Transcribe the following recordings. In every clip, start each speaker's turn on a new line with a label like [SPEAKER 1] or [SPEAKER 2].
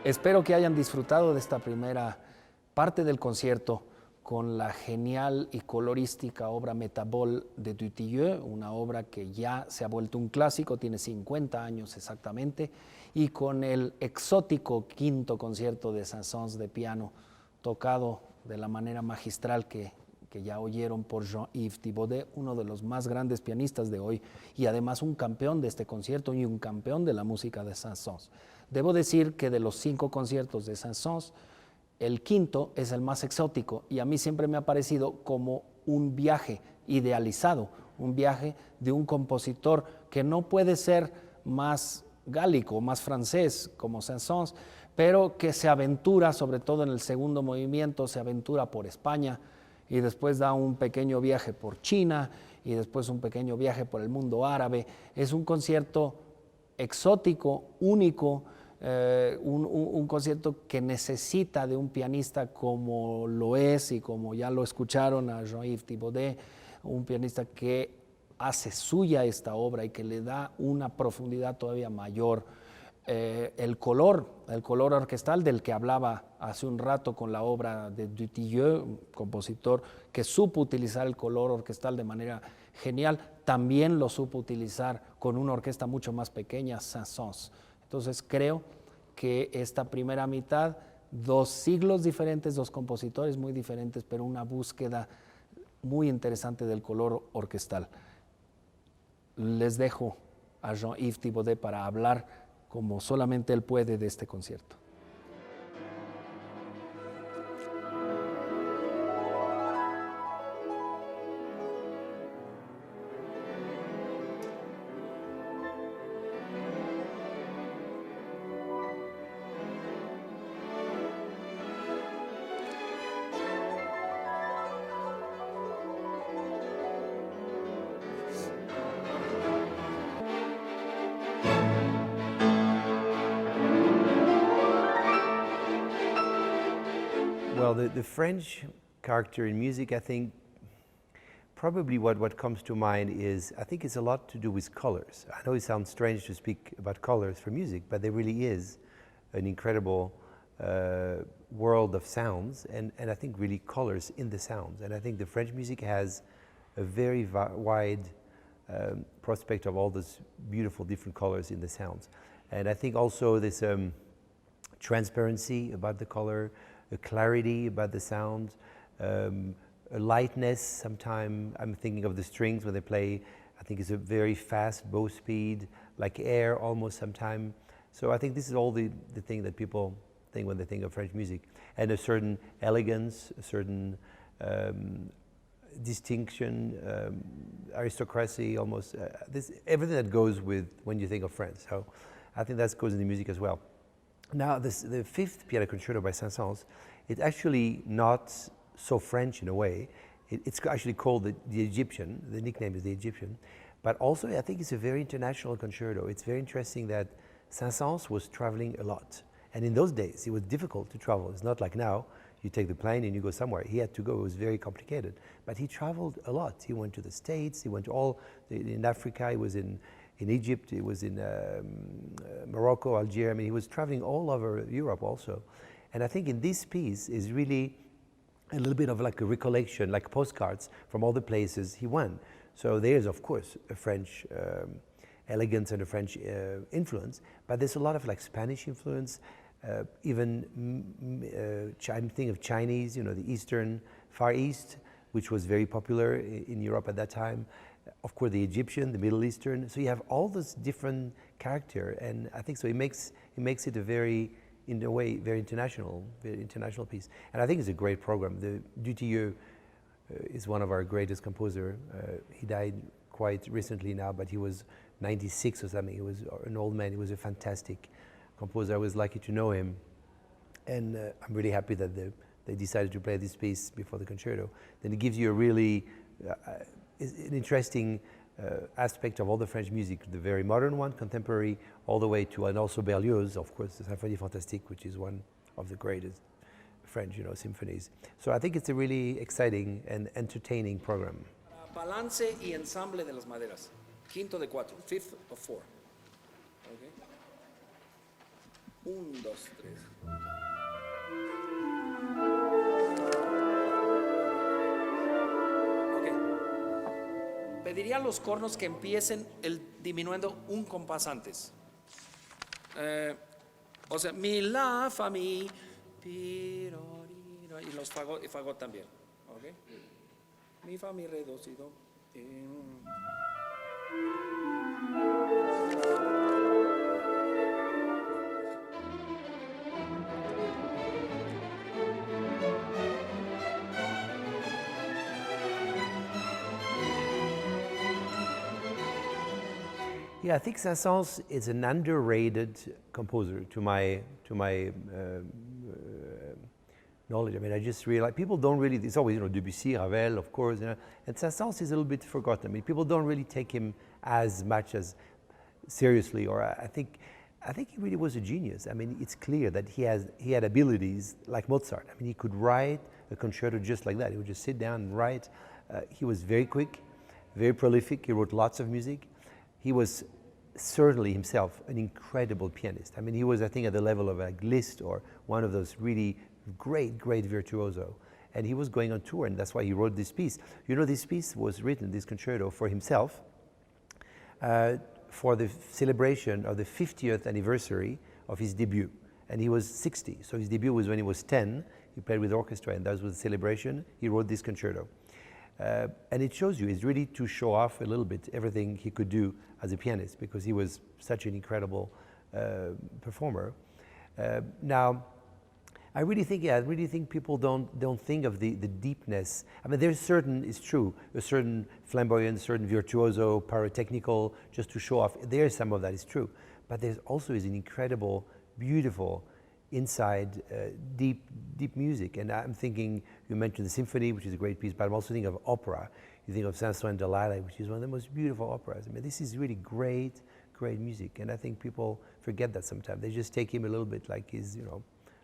[SPEAKER 1] Espero que hayan disfrutado de esta primera parte del concierto con la genial y colorística obra Métabole de Dutilleux, una obra que ya se ha vuelto un clásico, tiene 50 años exactamente, y con el exótico quinto concierto de Saint-Saëns de piano, tocado de la manera magistral que ya oyeron por Jean-Yves Thibaudet, uno de los más grandes pianistas de hoy y además un campeón de este concierto y un campeón de la música de Saint-Saëns. Debo decir que de los 5 conciertos de Saint-Saëns, el quinto es el más exótico y a mí siempre me ha parecido como un viaje idealizado, un viaje de un compositor que no puede ser más gálico, más francés como Saint-Saëns, pero que se aventura, sobre todo en el segundo movimiento, se aventura por España y después da un pequeño viaje por China y después un pequeño viaje por el mundo árabe. Es un concierto exótico, único, un concierto que necesita de un pianista como lo es y como ya lo escucharon a Jean-Yves Thibaudet, un pianista que hace suya esta obra y que le da una profundidad todavía mayor. El color orquestal del que hablaba hace un rato con la obra de Dutilleux, un compositor que supo utilizar el color orquestal de manera genial, también lo supo utilizar con una orquesta mucho más pequeña, Saint-Saëns. Entonces creo que esta primera mitad, 2 siglos diferentes, 2 compositores muy diferentes, pero una búsqueda muy interesante del color orquestal. Les dejo a Jean-Yves Thibaudet para hablar como solamente él puede de este concierto.
[SPEAKER 2] Well, the French character in music, I think, probably what comes to mind is, I think it's a lot to do with colors. I know it sounds strange to speak about colors for music, but there really is an incredible world of sounds, and I think really colors in the sounds. And I think the French music has a very wide prospect of all those beautiful different colors in the sounds. And I think also this transparency about the color, a clarity about the sound, a lightness. Sometimes I'm thinking of the strings when they play, I think it's a very fast bow speed, like air almost sometimes. So I think this is all the thing that people think when they think of French music. And a certain elegance, a certain distinction, aristocracy, almost, everything that goes with when you think of France. So I think that goes in the music as well. Now, the 5th Piano Concerto by Saint-Saëns, it's actually not so French in a way. It's actually called the Egyptian. The nickname is the Egyptian. But also, I think it's a very international concerto. It's very interesting that Saint-Saëns was traveling a lot. And in those days, it was difficult to travel. It's not like now, you take the plane and you go somewhere. He had to go, it was very complicated. But he traveled a lot. He went to the States, he went to in Africa, he was in Egypt, he was in Morocco, Algeria. I mean, he was traveling all over Europe also. And I think in this piece is really a little bit of like a recollection, like postcards from all the places he went. So there's, of course, a French elegance and a French influence, but there's a lot of like Spanish influence, even I'm thinking of Chinese, you know, the Eastern, Far East, which was very popular in Europe at that time. Of course, the Egyptian, the Middle Eastern. So you have all this different character, and I think so it makes it a very, in a way, very international piece. And I think it's a great program. The Dutilleux is one of our greatest composer. He died quite recently now, but he was 96 or something. He was an old man. He was a fantastic composer. I was lucky to know him, and I'm really happy that they decided to play this piece before the concerto. Then it gives you a really an interesting aspect of all the French music, the very modern one, contemporary, all the way to, and also Berlioz, of course, the Symphonie Fantastique, which is one of the greatest French, symphonies. So I think it's a really exciting and entertaining program.
[SPEAKER 1] balance y ensamble de las maderas. Quinto de 4, fifth of 4. Okay. 1, 2, 3. Ok. Pediría a los cornos que empiecen disminuyendo un compás antes. O sea, mi, la, fa, mi, pi, ro, ri, ro, y los fagot también. Okay. Mi, fa, mi, re, do, si, do.
[SPEAKER 2] Yeah, I think Saint-Saëns is an underrated composer to my knowledge. I mean, I just realized people don't really. It's always Debussy, Ravel, of course, and Saint-Saëns is a little bit forgotten. I mean, people don't really take him as much as seriously. Or I think he really was a genius. I mean, it's clear that he had abilities like Mozart. I mean, he could write a concerto just like that. He would just sit down and write. He was very quick, very prolific. He wrote lots of music. He was certainly himself an incredible pianist. I mean, he was, I think, at the level of like Liszt or one of those really great virtuoso. And he was going on tour, and that's why he wrote this piece. You know, this piece was written, this concerto, for himself, for the celebration of the 50th anniversary of his debut. And he was 60, so his debut was when he was 10. He played with orchestra, and that was the celebration. He wrote this concerto. And it shows you, it's really to show off a little bit everything he could do as a pianist, because he was such an incredible performer. Now, I really think people don't think of the deepness. I mean, there's certain, it's true, a certain flamboyance, certain virtuoso, pyrotechnical, just to show off. There's some of that, is true. But there's also is an incredible, beautiful, inside deep music. And I'm thinking, you mentioned the symphony, which is a great piece, but I'm also thinking of opera. You think of Saint-Saëns and Delilah, which is one of the most beautiful operas. I mean, this is really great music. And I think people forget that sometimes. They just take him a little bit like his,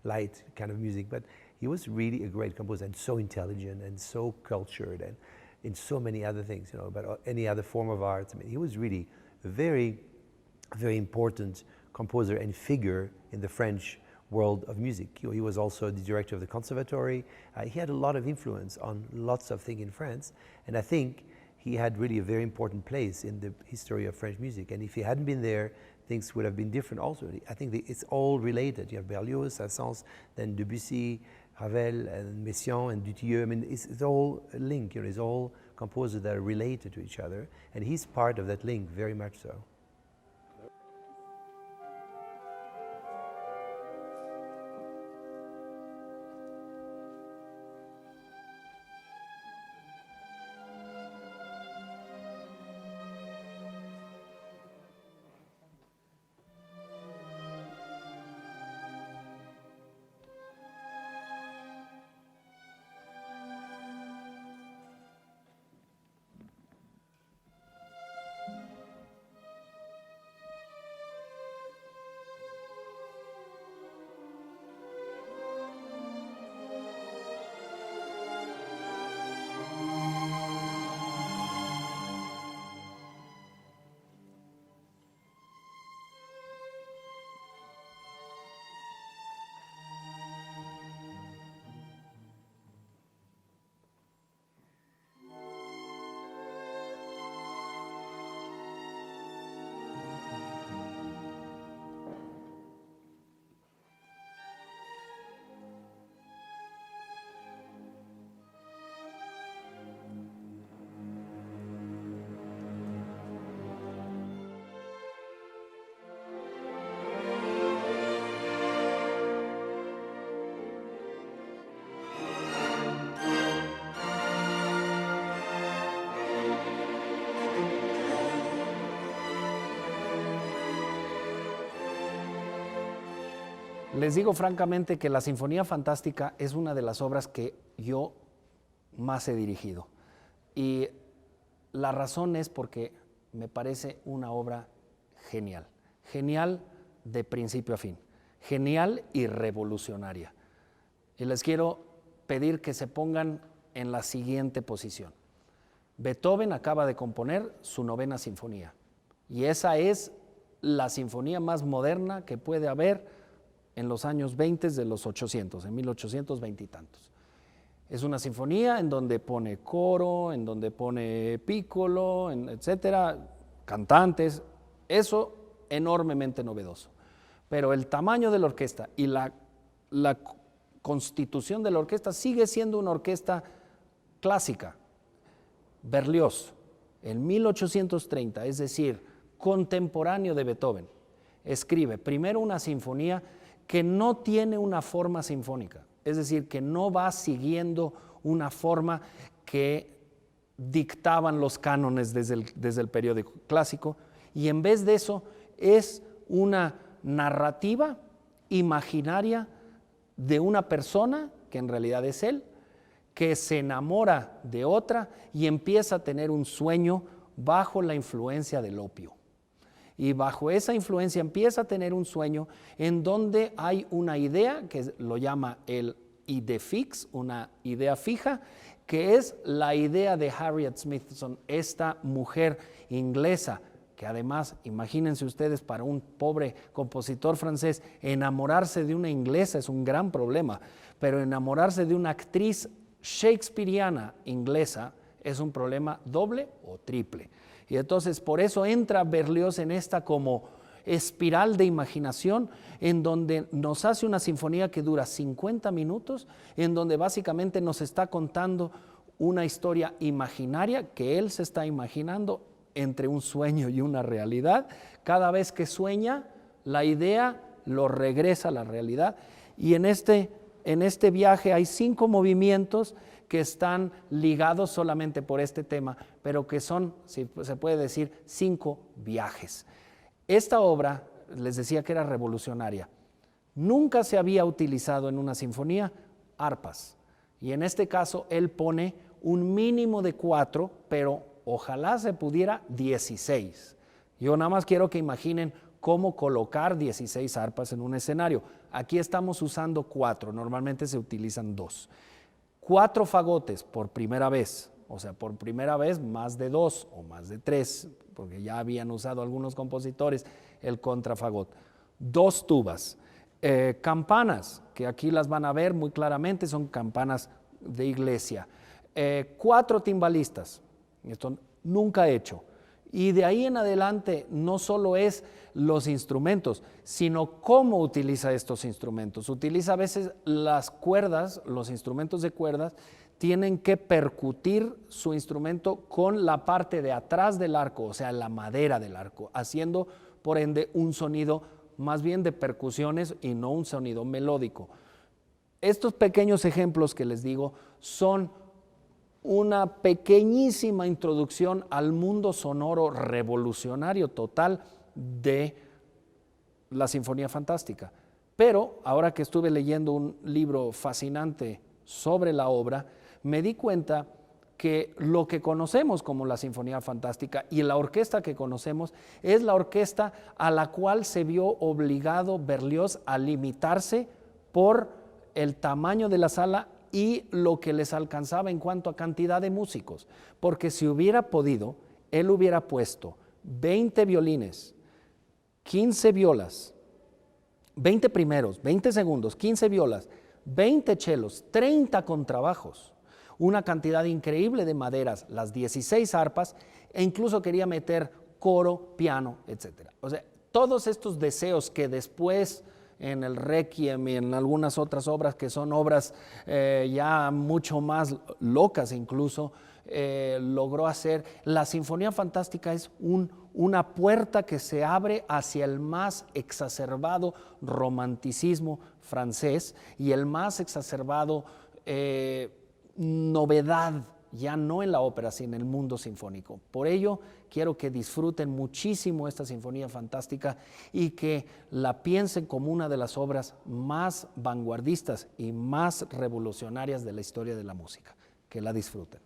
[SPEAKER 2] light kind of music. But he was really a great composer, and so intelligent and so cultured, and in so many other things, about any other form of art. I mean, he was really a very, very important composer and figure in the French world of music. He was also the director of the conservatory. He had a lot of influence on lots of things in France, and I think he had really a very important place in the history of French music. And if he hadn't been there, things would have been different also. I think it's all related. You have Berlioz, Saint-Saëns, then Debussy, Ravel, and Messiaen, and Dutilleux. I mean, it's all linked. It's all composers that are related to each other, and he's part of that link, very much so.
[SPEAKER 1] Les digo francamente que la Sinfonía Fantástica es una de las obras que yo más he dirigido. Y la razón es porque me parece una obra genial. Genial de principio a fin. Genial y revolucionaria. Y les quiero pedir que se pongan en la siguiente posición. Beethoven acaba de componer su 9ª sinfonía y esa es la sinfonía más moderna que puede haber en los años 20 de los 800, en 1820 y tantos. Es una sinfonía en donde pone coro, en donde pone piccolo, etcétera, cantantes, eso enormemente novedoso. Pero el tamaño de la orquesta y la constitución de la orquesta sigue siendo una orquesta clásica. Berlioz, en 1830, es decir, contemporáneo de Beethoven, escribe primero una sinfonía que no tiene una forma sinfónica, es decir, que no va siguiendo una forma que dictaban los cánones desde el periodo clásico, y en vez de eso es una narrativa imaginaria de una persona, que en realidad es él, que se enamora de otra y empieza a tener un sueño bajo la influencia del opio. Y bajo esa influencia empieza a tener un sueño en donde hay una idea que lo llama el idée fixe, una idea fija, que es la idea de Harriet Smithson, esta mujer inglesa, que además, imagínense ustedes, para un pobre compositor francés, enamorarse de una inglesa es un gran problema, pero enamorarse de una actriz shakespeariana inglesa es un problema doble o triple. Y entonces por eso entra Berlioz en esta como espiral de imaginación en donde nos hace una sinfonía que dura 50 minutos, en donde básicamente nos está contando una historia imaginaria que él se está imaginando entre un sueño y una realidad. Cada vez que sueña, la idea lo regresa a la realidad. Y en este viaje hay 5 movimientos que están ligados solamente por este tema, pero que son, si se puede decir, 5 viajes. Esta obra, les decía que era revolucionaria. Nunca se había utilizado en una sinfonía arpas. Y en este caso él pone un mínimo de 4, pero ojalá se pudiera 16. Yo nada más quiero que imaginen cómo colocar 16 arpas en un escenario. Aquí estamos usando 4, normalmente se utilizan 2. 4 fagotes por primera vez, o sea, por primera vez más de 2 o más de 3, porque ya habían usado algunos compositores el contrafagot. 2 tubas, campanas, que aquí las van a ver muy claramente, son campanas de iglesia. 4 timbalistas, esto nunca he hecho. Y de ahí en adelante no solo es los instrumentos, sino cómo utiliza estos instrumentos. Utiliza a veces las cuerdas, los instrumentos de cuerdas, tienen que percutir su instrumento con la parte de atrás del arco, o sea, la madera del arco, haciendo por ende un sonido más bien de percusiones y no un sonido melódico. Estos pequeños ejemplos que les digo son una pequeñísima introducción al mundo sonoro revolucionario total de la Sinfonía Fantástica. Pero ahora que estuve leyendo un libro fascinante sobre la obra, me di cuenta que lo que conocemos como la Sinfonía Fantástica y la orquesta que conocemos es la orquesta a la cual se vio obligado Berlioz a limitarse por el tamaño de la sala y lo que les alcanzaba en cuanto a cantidad de músicos, porque si hubiera podido, él hubiera puesto 20 violines, 15 violas, 20 primeros, 20 segundos, 15 violas, 20 chelos, 30 contrabajos, una cantidad increíble de maderas, las 16 arpas, e incluso quería meter coro, piano, etc. O sea, todos estos deseos que después en el Requiem y en algunas otras obras que son obras ya mucho más locas incluso, logró hacer. La Sinfonía Fantástica es una puerta que se abre hacia el más exacerbado romanticismo francés y el más exacerbado novedad, ya no en la ópera, sino en el mundo sinfónico. Por ello, quiero que disfruten muchísimo esta Sinfonía Fantástica y que la piensen como una de las obras más vanguardistas y más revolucionarias de la historia de la música. Que la disfruten.